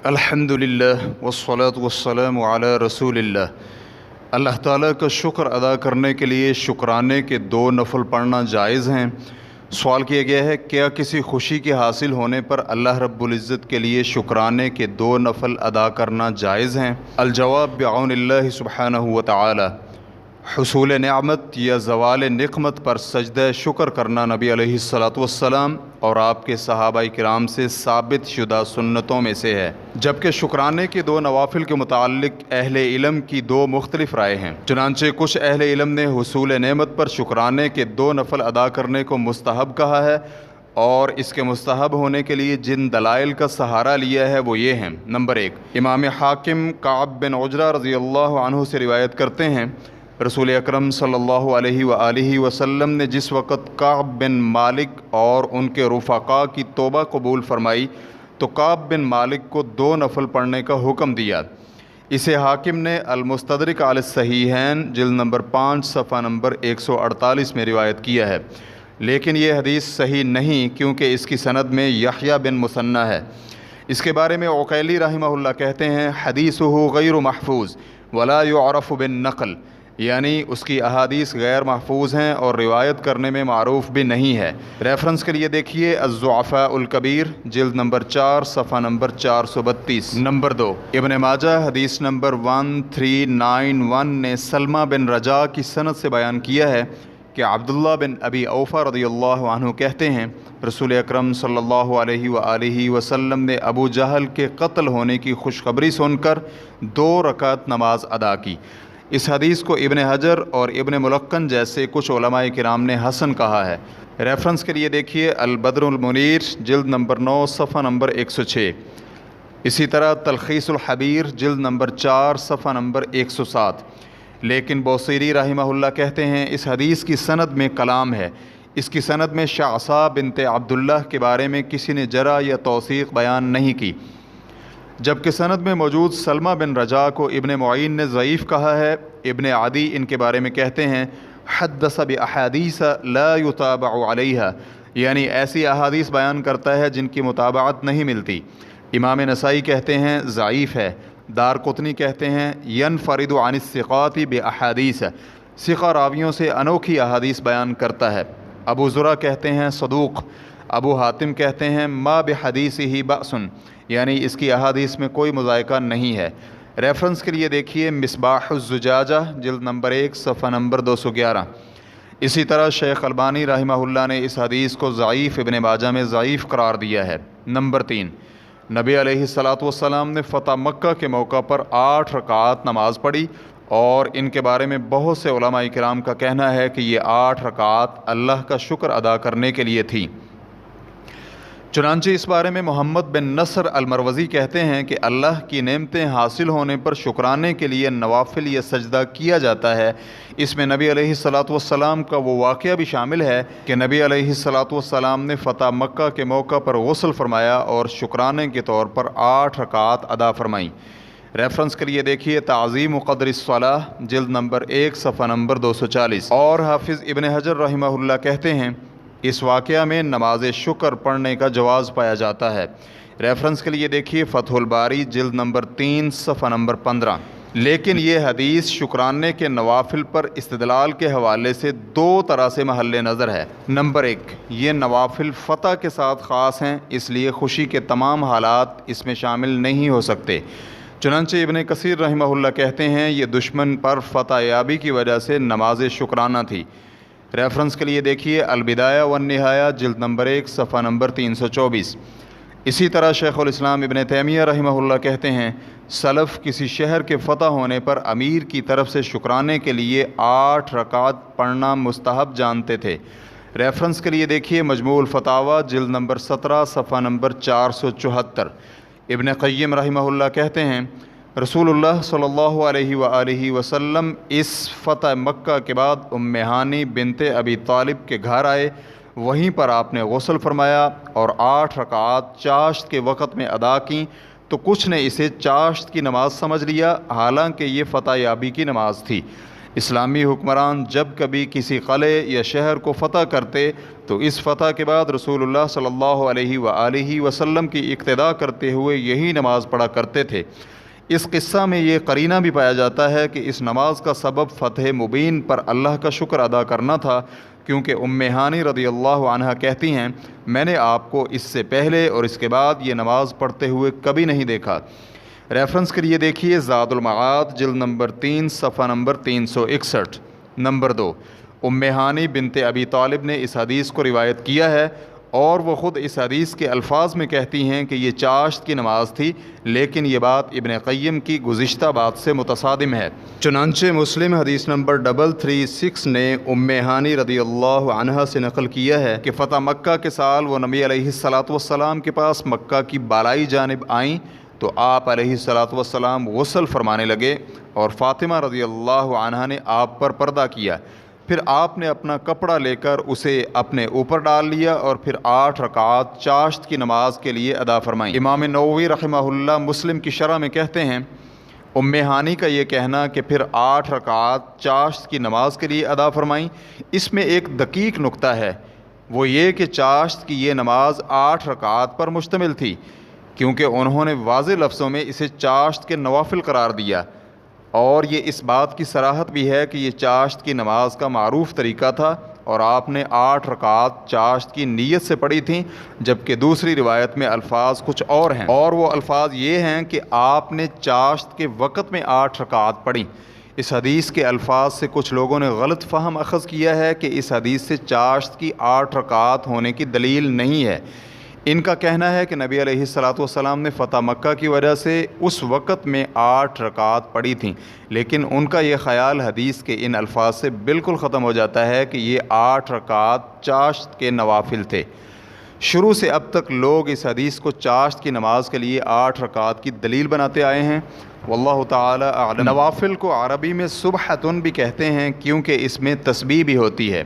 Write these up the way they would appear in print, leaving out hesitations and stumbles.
الحمدللہ والصلاة والسلام علی رسول اللہ۔ اللہ تعالیٰ کا شکر ادا کرنے کے لیے شکرانے کے 2 نفل پڑھنا جائز ہیں۔ سوال کیا گیا ہے کیا کسی خوشی کے حاصل ہونے پر اللہ رب العزت کے لیے شکرانے کے 2 نفل ادا کرنا جائز ہیں؟ الجواب بعون اللہ سبحانہ وتعالی، حصول نعمت یا زوال نقمت پر سجدہ شکر کرنا نبی علیہ الصلاۃ والسلام اور آپ کے صحابہ کرام سے ثابت شدہ سنتوں میں سے ہے، جبکہ شکرانے کے 2 نوافل کے متعلق اہل علم کی 2 مختلف رائے ہیں۔ چنانچہ کچھ اہل علم نے حصول نعمت پر شکرانے کے 2 نفل ادا کرنے کو مستحب کہا ہے، اور اس کے مستحب ہونے کے لیے جن دلائل کا سہارا لیا ہے وہ یہ ہیں۔ نمبر 1، امام حاکم کعب بن عجرہ رضی اللہ عنہ سے روایت کرتے ہیں، رسول اکرم صلی اللہ علیہ وآلہ وسلم نے جس وقت کعب بن مالک اور ان کے رفقاء کی توبہ قبول فرمائی تو کعب بن مالک کو 2 نفل پڑھنے کا حکم دیا۔ اسے حاکم نے المستدرک علی الصحیحین جلد نمبر 5 صفحہ نمبر 148 میں روایت کیا ہے، لیکن یہ حدیث صحیح نہیں کیونکہ اس کی سند میں یحییٰ بن مثنی ہے۔ اس کے بارے میں عقیلی رحمہ اللہ کہتے ہیں حدیثہ غیر محفوظ ولا يعرف بالنقل، یعنی اس کی احادیث غیر محفوظ ہیں اور روایت کرنے میں معروف بھی نہیں ہے۔ ریفرنس کے لیے دیکھیے الضعفاء الکبیر جلد نمبر 4 صفحہ نمبر 432۔ نمبر 2، ابن ماجہ حدیث نمبر 1391 نے سلمہ بن رجاء کی سند سے بیان کیا ہے کہ عبداللہ بن ابی اوفیٰ رضی اللہ عنہ کہتے ہیں رسول اکرم صلی اللہ علیہ وآلہ وسلم نے ابو جہل کے قتل ہونے کی خوشخبری سن کر 2 رکعت نماز ادا کی۔ اس حدیث کو ابن حجر اور ابن ملقن جیسے کچھ علماء کرام نے حسن کہا ہے۔ ریفرنس کے لیے دیکھیے البدر المنیر جلد نمبر 9 صفحہ نمبر 106۔ اسی طرح تلخیص الحبیر جلد نمبر 4 صفحہ نمبر 107۔ لیکن بوصیری رحمہ اللہ کہتے ہیں اس حدیث کی سند میں کلام ہے۔ اس کی سند میں شعثاء بنت عبداللہ کے بارے میں کسی نے جرح یا توثیق بیان نہیں کی، جبکہ سند میں موجود سلمہ بن رجاء کو ابن معین نے ضعیف کہا ہے۔ ابن عدی ان کے بارے میں کہتے ہیں حدث باحادیث لا یتابع علیہا، یعنی ایسی احادیث بیان کرتا ہے جن کی متابعت نہیں ملتی۔ امام نسائی کہتے ہیں ضعیف ہے۔ دارقطنی کہتے ہیں ینفرد عن الثقات باحادیث، ثقہ راویوں سے انوکھی احادیث بیان کرتا ہے۔ ابو زرع کہتے ہیں صدوق۔ ابو حاتم کہتے ہیں ما بحدیثہ بأس، یعنی اس کی احادیث میں کوئی مذائقہ نہیں ہے۔ ریفرنس کے لیے دیکھیے مصباح الزجاجہ جلد نمبر 1 صفحہ نمبر 211۔ اسی طرح شیخ البانی رحمہ اللہ نے اس حدیث کو ضعیف ابن ماجہ میں ضعیف قرار دیا ہے۔ نمبر 3، نبی علیہ الصلاۃ والسلام نے فتح مکہ کے موقع پر 8 رکعات نماز پڑھی، اور ان کے بارے میں بہت سے علماء کرام کا کہنا ہے کہ یہ 8 رکعات اللہ کا شکر ادا کرنے کے لیے تھیں۔ چنانچہ اس بارے میں محمد بن نصر المروزی کہتے ہیں کہ اللہ کی نعمتیں حاصل ہونے پر شکرانے کے لیے نوافل یا سجدہ کیا جاتا ہے۔ اس میں نبی علیہ الصلاۃ والسلام کا وہ واقعہ بھی شامل ہے کہ نبی علیہ الصلاۃ والسلام نے فتح مکہ کے موقع پر غسل فرمایا اور شکرانے کے طور پر 8 رکعات ادا فرمائیں۔ ریفرنس کے لیے دیکھیے تعظیم قدر الصلاۃ جلد نمبر 1 صفحہ نمبر 240۔ اور حافظ ابن حجر رحمہ اللہ کہتے ہیں اس واقعہ میں نماز شکر پڑھنے کا جواز پایا جاتا ہے۔ ریفرنس کے لیے دیکھیے فتح الباری جلد نمبر 3 صفحہ نمبر 15۔ لیکن یہ حدیث شکرانے کے نوافل پر استدلال کے حوالے سے 2 طرح سے محل نظر ہے۔ نمبر 1، یہ نوافل فتح کے ساتھ خاص ہیں، اس لیے خوشی کے تمام حالات اس میں شامل نہیں ہو سکتے۔ چنانچہ ابن کثیر رحمہ اللہ کہتے ہیں یہ دشمن پر فتح یابی کی وجہ سے نماز شکرانہ تھی۔ ریفرنس کے لیے دیکھیے البدایہ والنہایہ جلد نمبر 1 صفحہ نمبر 324۔ اسی طرح شیخ الاسلام ابن تیمیہ رحمہ اللہ کہتے ہیں سلف کسی شہر کے فتح ہونے پر امیر کی طرف سے شکرانے کے لیے 8 رکعت پڑھنا مستحب جانتے تھے۔ ریفرنس کے لیے دیکھیے مجموع الفتاوی جلد نمبر 17 صفحہ نمبر 474۔ ابن قیم رحمہ اللہ کہتے ہیں رسول اللہ صلی اللہ علیہ وآلہ وسلم اس فتح مکہ کے بعد ام ہانی بنت ابی طالب کے گھر آئے، وہیں پر آپ نے غسل فرمایا اور 8 رکعات چاشت کے وقت میں ادا کیں، تو کچھ نے اسے چاشت کی نماز سمجھ لیا، حالانکہ یہ فتح یابی کی نماز تھی۔ اسلامی حکمران جب کبھی کسی قلعے یا شہر کو فتح کرتے تو اس فتح کے بعد رسول اللہ صلی اللہ علیہ وآلہ وسلم کی اقتداء کرتے ہوئے یہی نماز پڑھا کرتے تھے۔ اس قصہ میں یہ قرینہ بھی پایا جاتا ہے کہ اس نماز کا سبب فتح مبین پر اللہ کا شکر ادا کرنا تھا، کیونکہ ام ہانی رضی اللہ عنہا کہتی ہیں میں نے آپ کو اس سے پہلے اور اس کے بعد یہ نماز پڑھتے ہوئے کبھی نہیں دیکھا۔ ریفرنس کے لیے دیکھیے زاد المعاد جلد نمبر 3 صفحہ نمبر 361۔ نمبر 2، ام ہانی بنت ابی طالب نے اس حدیث کو روایت کیا ہے اور وہ خود اس حدیث کے الفاظ میں کہتی ہیں کہ یہ چاشت کی نماز تھی، لیکن یہ بات ابن قیم کی گزشتہ بات سے متصادم ہے۔ چنانچہ مسلم حدیث نمبر 336 نے ام ہانی رضی اللہ عنہا سے نقل کیا ہے کہ فتح مکہ کے سال وہ نبی علیہ الصلاۃ والسلام کے پاس مکہ کی بالائی جانب آئیں تو آپ علیہ الصلاۃ والسلام غسل فرمانے لگے اور فاطمہ رضی اللہ عنہا نے آپ پر پردہ کیا، پھر آپ نے اپنا کپڑا لے کر اسے اپنے اوپر ڈال لیا اور پھر 8 رکعات چاشت کی نماز کے لیے ادا فرمائیں۔ امام نووی رحمہ اللہ مسلم کی شرح میں کہتے ہیں ام ہانی کا یہ کہنا کہ پھر 8 رکعات چاشت کی نماز کے لیے ادا فرمائیں، اس میں ایک دقیق نکتہ ہے، وہ یہ کہ چاشت کی یہ نماز 8 رکعات پر مشتمل تھی، کیونکہ انہوں نے واضح لفظوں میں اسے چاشت کے نوافل قرار دیا، اور یہ اس بات کی صراحت بھی ہے کہ یہ چاشت کی نماز کا معروف طریقہ تھا اور آپ نے 8 رکعات چاشت کی نیت سے پڑھی تھیں، جبکہ دوسری روایت میں الفاظ کچھ اور ہیں، اور وہ الفاظ یہ ہیں کہ آپ نے چاشت کے وقت میں 8 رکعات پڑھیں۔ اس حدیث کے الفاظ سے کچھ لوگوں نے غلط فہم اخذ کیا ہے کہ اس حدیث سے چاشت کی 8 رکعات ہونے کی دلیل نہیں ہے۔ ان کا کہنا ہے کہ نبی علیہ الصلاۃ والسلام نے فتح مکہ کی وجہ سے اس وقت میں 8 رکعات پڑھی تھیں، لیکن ان کا یہ خیال حدیث کے ان الفاظ سے بالکل ختم ہو جاتا ہے کہ یہ 8 رکعات چاشت کے نوافل تھے۔ شروع سے اب تک لوگ اس حدیث کو چاشت کی نماز کے لیے 8 رکعات کی دلیل بناتے آئے ہیں، واللہ تعالی اعلم۔ نوافل کو عربی میں صبحتن بھی کہتے ہیں کیونکہ اس میں تسبیح بھی ہوتی ہے۔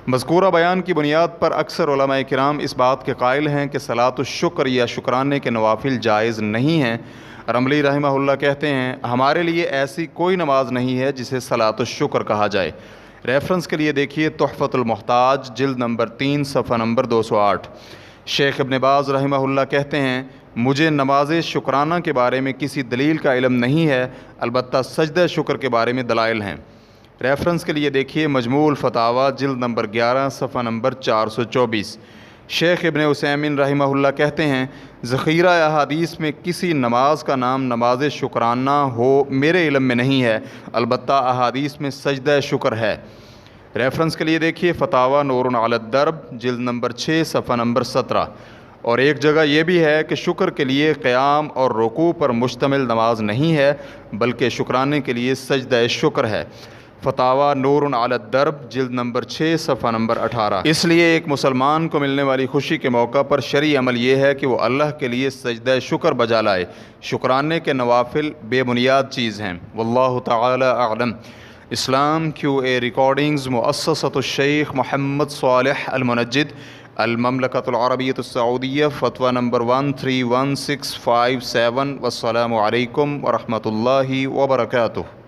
مذکورہ بیان کی بنیاد پر اکثر علماء کرام اس بات کے قائل ہیں کہ صلاۃ الشکر یا شکرانے کے نوافل جائز نہیں ہیں۔ رملی رحمہ اللہ کہتے ہیں ہمارے لیے ایسی کوئی نماز نہیں ہے جسے صلاۃ الشکر کہا جائے۔ ریفرنس کے لیے دیکھیے تحفۃ المحتاج جلد نمبر 3 صفحہ نمبر 208۔ شیخ ابن باز رحمہ اللہ کہتے ہیں مجھے نماز شکرانہ کے بارے میں کسی دلیل کا علم نہیں ہے، البتہ سجدہ شکر کے بارے میں دلائل ہیں۔ ریفرنس کے لیے دیکھیے مجموع الفتاوی جلد نمبر 11 صفحہ نمبر 424۔ شیخ ابن عثیمین رحمہ اللہ کہتے ہیں ذخیرہ احادیث میں کسی نماز کا نام نماز شکرانہ ہو میرے علم میں نہیں ہے، البتہ احادیث میں سجدہ شکر ہے۔ ریفرنس کے لیے دیکھیے فتاوی نور علی الدرب جلد نمبر 6 صفحہ نمبر 17۔ اور ایک جگہ یہ بھی ہے کہ شکر کے لیے قیام اور رکوع پر مشتمل نماز نہیں ہے، بلکہ شکرانے کے لیے سجدہ شکر ہے۔ فتاوی نور علی الدرب جلد نمبر 6 صفحہ نمبر 18۔ اس لیے ایک مسلمان کو ملنے والی خوشی کے موقع پر شرعی عمل یہ ہے کہ وہ اللہ کے لیے سجدہ شکر بجا لائے۔ شکرانے کے نوافل بے بنیاد چیز ہیں، واللہ تعالی اعلم۔ اسلام کیو اے ریکارڈنگز مؤسسۃ الشیخ محمد صالح المنجد، المملکۃ العربیۃ السعودیہ، فتویٰ نمبر 131657۔ والسلام علیکم ورحمۃ اللہ وبرکاتہ۔